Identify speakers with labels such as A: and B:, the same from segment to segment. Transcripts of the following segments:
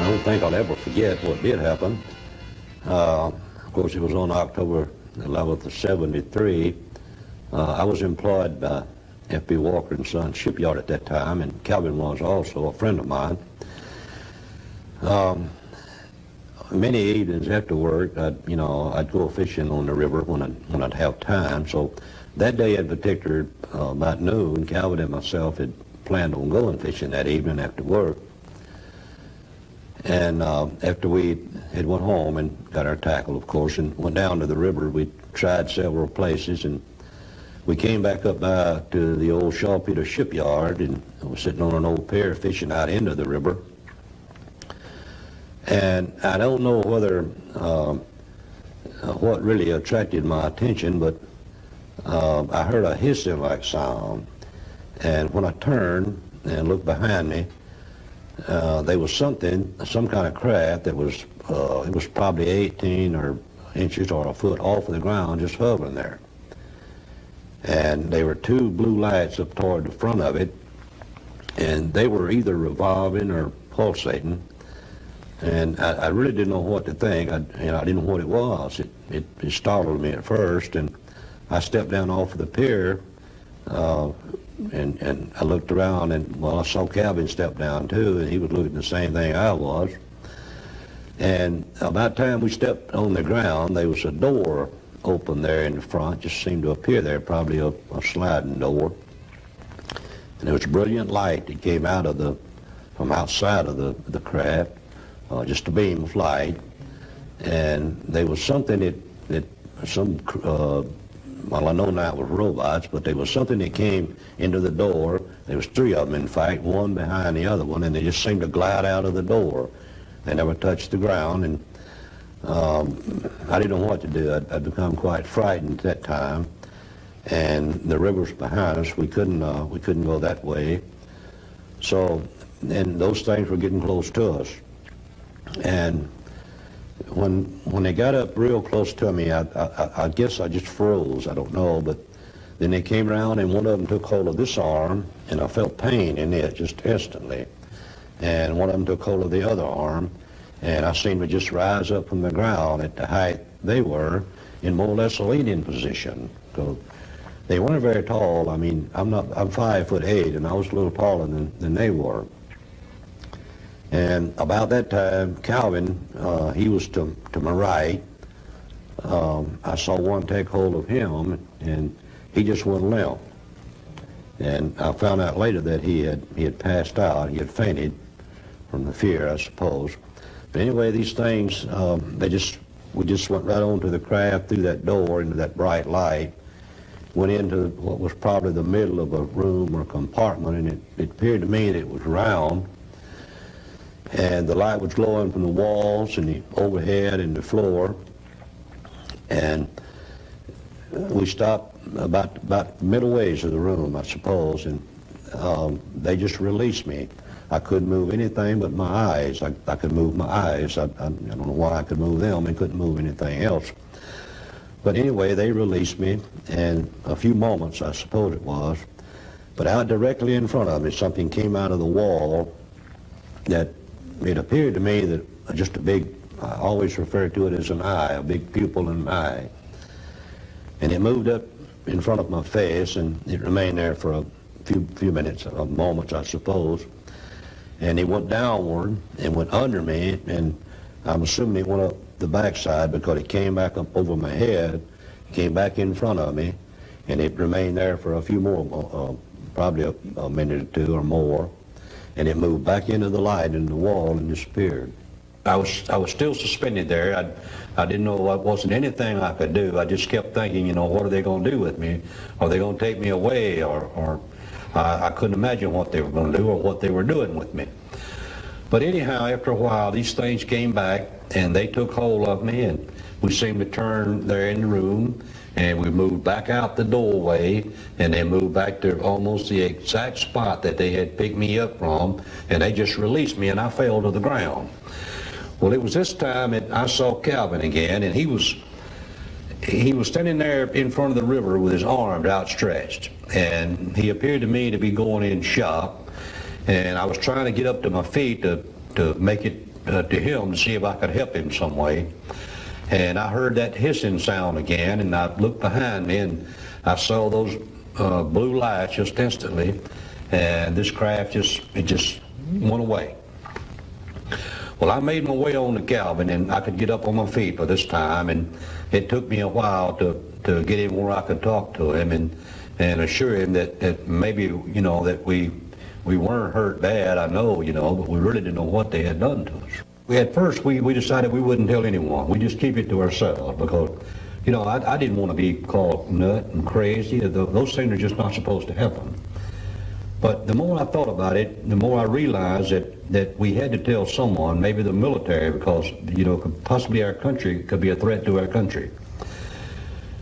A: don't think I'll ever forget what did happen. Of course, it was on October 11th of '73. I was employed by F.B. Walker and Son Shipyard at that time, and Calvin was also a friend of mine. Many evenings after work, I'd go fishing on the river when I'd have time. So that day in particular, about noon, Calvin and myself had planned on going fishing that evening after work. And after we had went home and got our tackle, of course, and went down to the river, we tried several places, and we came back up to the old Shaw Peter shipyard, and I was sitting on an old pier fishing out into the river. And I don't know whether what really attracted my attention, but I heard a hissing-like sound. And when I turned and looked behind me, there was some kind of craft that was, it was probably 18 inches or a foot off of the ground, just hovering there. And there were two blue lights up toward the front of it, and they were either revolving or pulsating. And I really didn't know what to think. I didn't know what it was. It startled me at first, and I stepped down off of the pier, and I looked around, and well, I saw Calvin step down too, and he was looking at the same thing I was. And about the time we stepped on the ground, there was a door open there in the front, just seemed to appear there, probably a sliding door. And there was a brilliant light that came out of from outside of the craft, just a beam of light. And there was something well, I know now it was robots, but there was something that came into the door. There was three of them, in fact, one behind the other one, and they just seemed to glide out of the door. They never touched the ground, and I didn't know what to do. I'd become quite frightened at that time, and the river was behind us. We couldn't go that way. So, and those things were getting close to us. And when they got up real close to me, I guess I just froze. I don't know, but then they came around, and one of them took hold of this arm, and I felt pain in it just instantly. And one of them took hold of the other arm, and I seemed to just rise up from the ground at the height they were, in more or less a leaning position. So they weren't very tall. I mean, I'm 5'8", and I was a little taller than they were. And about that time, Calvin, he was to my right. I saw one take hold of him, and he just went limp. And I found out later that he had passed out. He had fainted from the fear, I suppose. But anyway, these things, we just went right onto the craft through that door into that bright light, went into what was probably the middle of a room or compartment, and it appeared to me that it was round. And the light was glowing from the walls and the overhead and the floor. And we stopped about middle ways of the room, I suppose, and they just released me. I couldn't move anything but my eyes. I could move my eyes. I don't know why I could move them and couldn't move anything else. But anyway, they released me, and a few moments, I suppose it was, but out directly in front of me, something came out of the wall that it appeared to me that just a big, I always refer to it as an eye, a big pupil in an eye. And it moved up in front of my face, and it remained there for a few minutes, moments, I suppose. And it went downward and went under me, and I'm assuming it went up the backside because it came back up over my head, came back in front of me, and it remained there for a few more, probably a minute or two or more. And it moved back into the light in the wall and disappeared. I was still suspended there. I didn't know, it wasn't anything I could do. I just kept thinking, what are they going to do with me? Are they going to take me away? Or I couldn't imagine what they were going to do or what they were doing with me. But anyhow, after a while, these things came back, and they took hold of me, and we seemed to turn there in the room, and we moved back out the doorway, and they moved back to almost the exact spot that they had picked me up from, and they just released me, and I fell to the ground. Well, it was this time that I saw Calvin again, and he was standing there in front of the river with his arms outstretched, and he appeared to me to be going in shock, and I was trying to get up to my feet to make it to him to see if I could help him some way. And I heard that hissing sound again, and I looked behind me, and I saw those blue lights just instantly, and this craft just went away. Well, I made my way on the cabin, and I could get up on my feet by this time, and it took me a while to get him where I could talk to him and assure him that maybe, that we weren't hurt bad, I know, but we really didn't know what they had done to us. At first, we decided we wouldn't tell anyone. We just keep it to ourselves because, I didn't want to be called nut and crazy. Those things are just not supposed to happen. But the more I thought about it, the more I realized that we had to tell someone, maybe the military, because, possibly our country could be a threat to our country.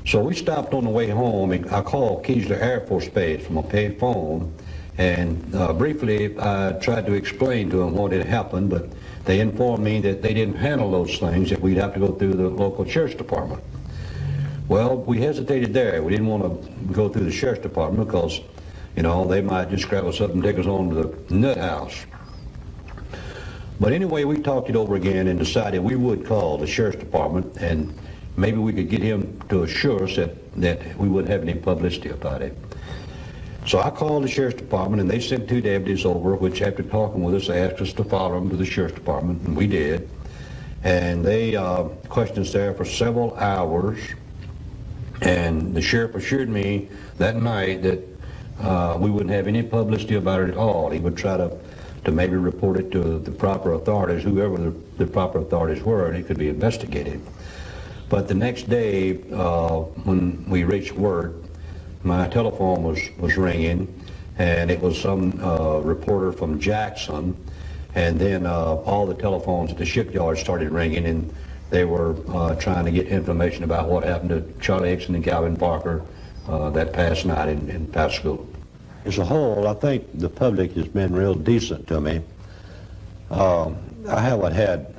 A: So we stopped on the way home, and I called Keesler Air Force Base from a pay phone, and briefly I tried to explain to them what had happened, but they informed me that they didn't handle those things, that we'd have to go through the local sheriff's department. Well, we hesitated there. We didn't want to go through the sheriff's department because, they might just grab us up and take us on to the nut house. But anyway, we talked it over again and decided we would call the sheriff's department, and maybe we could get him to assure us that we wouldn't have any publicity about it. So I called the sheriff's department, and they sent 2 deputies over, which after talking with us, asked us to follow them to the sheriff's department, and we did. And they questioned us there for several hours, and the sheriff assured me that night that we wouldn't have any publicity about it at all. He would try to maybe report it to the proper authorities, whoever the proper authorities were, and it could be investigated. But the next day, when we reached work, my telephone was ringing, and it was some reporter from Jackson, and then all the telephones at the shipyard started ringing, and they were trying to get information about what happened to Chales Hickson and Calvin Parker that past night in Pascagoula. As a whole, I think the public has been real decent to me. I haven't had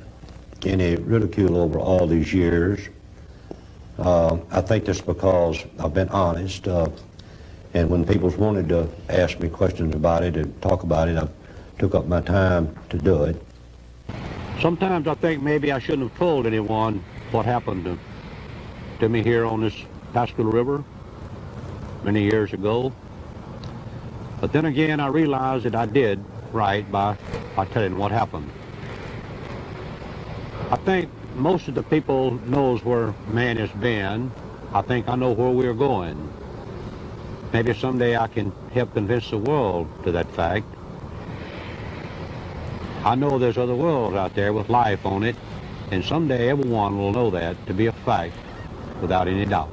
A: any ridicule over all these years. I think that's because I've been honest, and when people wanted to ask me questions about it and talk about it, I took up my time to do it. Sometimes I think maybe I shouldn't have told anyone what happened to me here on this Pascagoula River many years ago. But then again, I realized that I did right by telling what happened. I think most of the people knows where man has been. I think I know where we're going. Maybe someday I can help convince the world to that fact. I know there's other worlds out there with life on it, and someday everyone will know that to be a fact without any doubt.